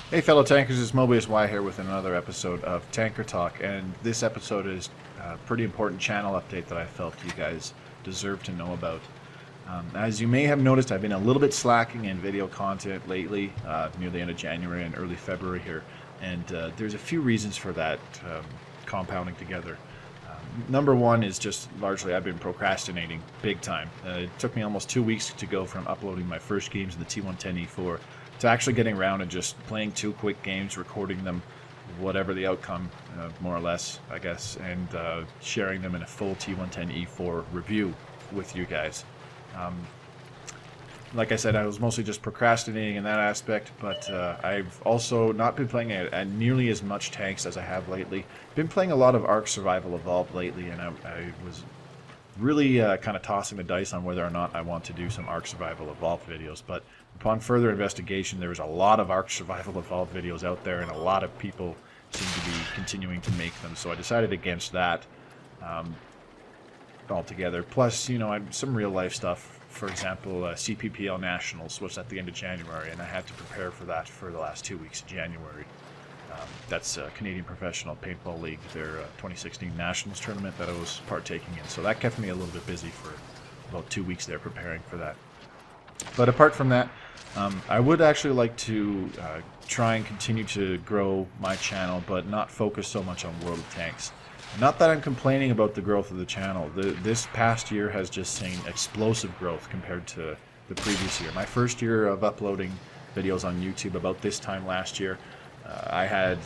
Hey fellow tankers, it's Mobius Y here with another episode of Tanker Talk, and this episode is a pretty important channel update that I felt you guys deserve to know about. As you may have noticed, I've been a little bit slacking in video content lately, near the end of January and early February here, and there's a few reasons for that compounding together. Number one is just largely I've been procrastinating big time. It took me almost 2 weeks to go from uploading my first games in the T110E4 to actually getting around and just playing 2 quick games, recording them, whatever the outcome, more or less, I guess, and sharing them in a full T110E4 review with you guys. Like I said, I was mostly just procrastinating in that aspect, but I've also not been playing at nearly as much tanks as I have lately. Been playing a lot of Ark Survival Evolved lately, and I was really kind of tossing the dice on whether or not I want to do some Ark Survival Evolved videos, but upon further investigation, there was a lot of Ark Survival Evolved videos out there, and a lot of people seem to be continuing to make them, so I decided against that altogether. Plus, you know, some real-life stuff. For example, CPPL Nationals was at the end of January, and I had to prepare for that for the last 2 weeks of January. That's Canadian Professional Paintball League, their 2016 Nationals tournament that I was partaking in. So that kept me a little bit busy for about 2 weeks there preparing for that. But apart from that, I would actually like to try and continue to grow my channel, but not focus so much on World of Tanks. Not that I'm complaining about the growth of the channel. This past year has just seen explosive growth compared to the previous year. My first year of uploading videos on YouTube, about this time last year, I had,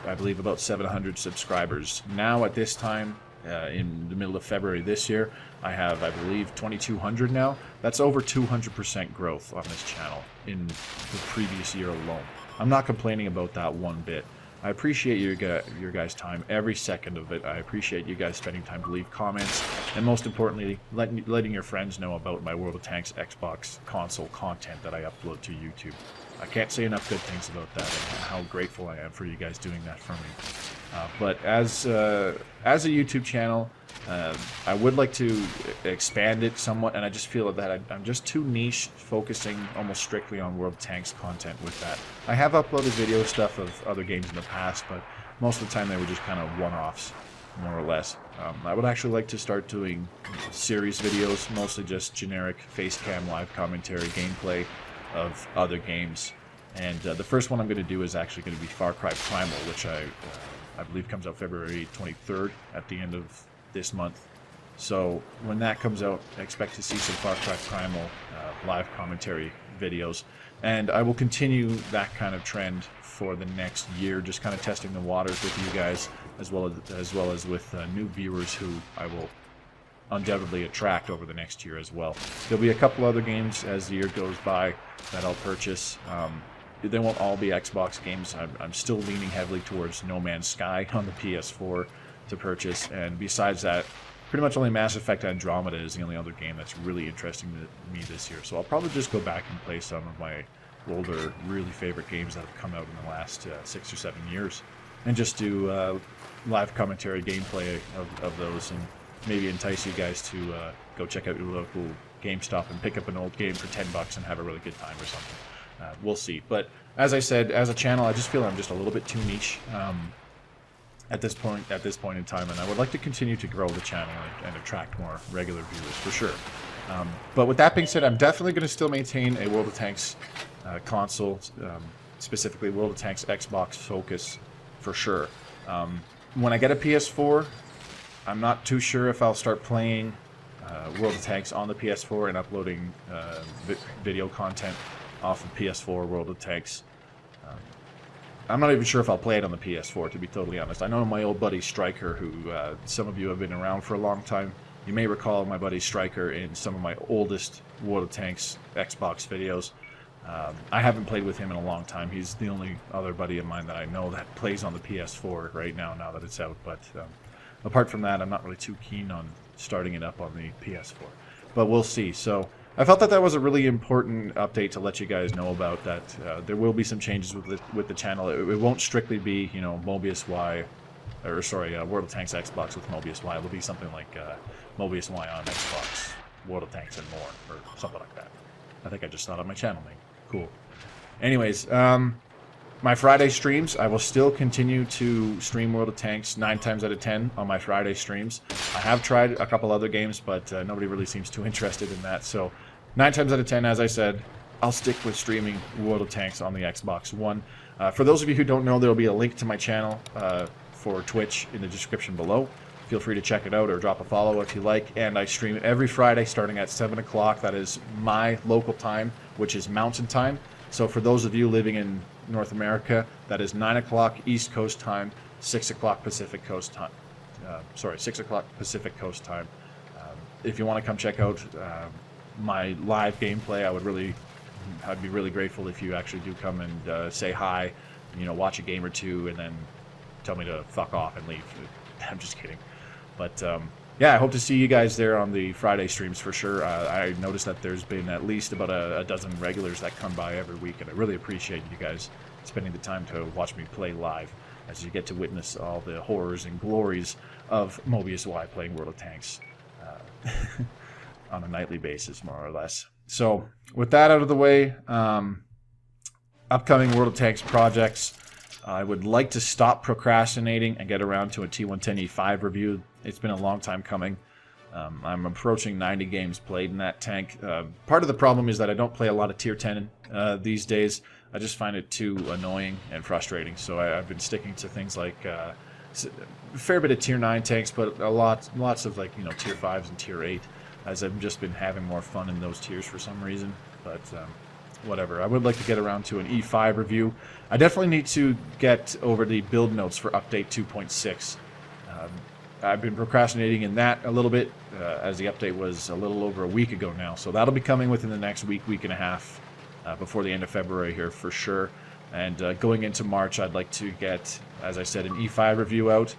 I believe, about 700 subscribers. Now at this time, in the middle of February this year, I have, I believe, 2,200 now. That's over 200% growth on this channel in the previous year alone. I'm not complaining about that one bit. I appreciate your guys' time, every second of it. I appreciate you guys spending time to leave comments, and most importantly, letting your friends know about my World of Tanks Xbox console content that I upload to YouTube. I can't say enough good things about that, and how grateful I am for you guys doing that for me. But as a YouTube channel, I would like to expand it somewhat, and I just feel that I'm just too niche, focusing almost strictly on World of Tanks content with that. I have uploaded video stuff of other games in the past, but most of the time they were just kind of one-offs, more or less. I would actually like to start doing series videos, mostly just generic face cam live commentary gameplay of other games. And the first one I'm going to do is actually going to be Far Cry Primal, which I believe comes out February 23rd at the end of this month. So when that comes out, I expect to see some Far Cry Primal live commentary videos, and I will continue that kind of trend for the next year, just kind of testing the waters with you guys, as well as with new viewers who I will undoubtedly attract over the next year as well. There'll be a couple other games as the year goes by that I'll purchase. They won't all be Xbox games. I'm still leaning heavily towards No Man's Sky on the PS4 to purchase, and besides that, pretty much only Mass Effect Andromeda is the only other game that's really interesting to me this year. So I'll probably just go back and play some of my older, really favorite games that have come out in the last 6 or 7 years, and just do live commentary gameplay of those, and maybe entice you guys to go check out your local GameStop and pick up an old game for $10 and have a really good time or something. We'll see. But as I said, as a channel, I just feel I'm just a little bit too niche at this point in time, and I would like to continue to grow the channel and attract more regular viewers for sure. But with that being said, I'm definitely going to still maintain a World of Tanks console, specifically World of Tanks Xbox focus for sure. When I get a PS4, I'm not too sure if I'll start playing World of Tanks on the PS4 and uploading video content off of PS4 World of Tanks. I'm not even sure if I'll play it on the PS4, to be totally honest. I know my old buddy Striker, who some of you have been around for a long time. You may recall my buddy Striker in some of my oldest World of Tanks Xbox videos. I haven't played with him in a long time. He's the only other buddy of mine that I know that plays on the PS4 right now that it's out. But apart from that, I'm not really too keen on starting it up on the PS4. But we'll see. So I felt that that was a really important update to let you guys know about, that there will be some changes with the channel. It won't strictly be, you know, Mobius Y, or sorry, World of Tanks Xbox with Mobius Y. It'll be something like Mobius Y on Xbox, World of Tanks and more, or something like that. I think I just thought of my channel name. Cool. Anyways, my Friday streams, I will still continue to stream World of Tanks 9 times out of 10 on my Friday streams. I have tried a couple other games, but nobody really seems too interested in that. So 9 times out of 10, as I said, I'll stick with streaming World of Tanks on the Xbox One. For those of you who don't know, there will be a link to my channel for Twitch in the description below. Feel free to check it out or drop a follow if you like. And I stream every Friday starting at 7 o'clock. That is my local time, which is Mountain Time. So for those of you living in North America, that is 9 o'clock East Coast time, 6 o'clock Pacific Coast time. 6 o'clock Pacific Coast time. If you want to come check out my live gameplay, I'd be really grateful if you actually do come and say hi, you know, watch a game or two, and then tell me to fuck off and leave. I'm just kidding. But yeah, I hope to see you guys there on the Friday streams for sure. I noticed that there's been at least about a dozen regulars that come by every week, and I really appreciate you guys spending the time to watch me play live, as you get to witness all the horrors and glories of Mobius Y playing World of Tanks on a nightly basis, more or less. So with that out of the way, upcoming World of Tanks projects, I would like to stop procrastinating and get around to a T110E5 review. It's been a long time coming. I'm approaching 90 games played in that tank. Part of the problem is that I don't play a lot of Tier 10 these days. I just find it too annoying and frustrating. So I've been sticking to things like a fair bit of Tier 9 tanks, but lots of, like, you know, Tier 5s and Tier 8, as I've just been having more fun in those tiers for some reason. But whatever. I would like to get around to an E5 review. I definitely need to get over the build notes for update 2.6. I've been procrastinating in that a little bit, as the update was a little over a week ago now. So that'll be coming within the next week and a half, before the end of February here for sure. And going into March, I'd like to get, as I said, an E5 review out.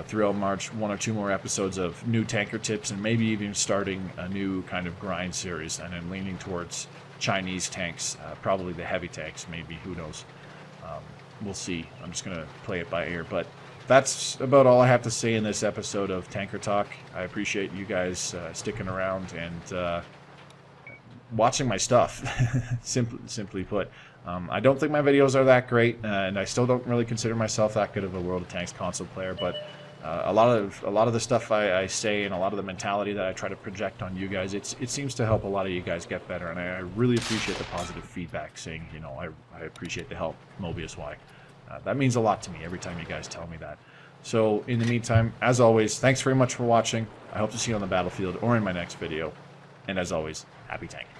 Throughout March, 1 or 2 more episodes of new tanker tips, and maybe even starting a new kind of grind series, and I'm leaning towards Chinese tanks, probably the heavy tanks, maybe, who knows. We'll see. I'm just going to play it by ear. But that's about all I have to say in this episode of Tanker Talk. I appreciate you guys sticking around and watching my stuff, simply put. I don't think my videos are that great, and I still don't really consider myself that good of a World of Tanks console player, but a lot of the stuff I say and a lot of the mentality that I try to project on you guys, it seems to help a lot of you guys get better, and I really appreciate the positive feedback saying, you know, I appreciate the help, Mobius Y. That means a lot to me every time you guys tell me that. So in the meantime, as always, thanks very much for watching. I hope to see you on the battlefield or in my next video. And as always, happy tanking.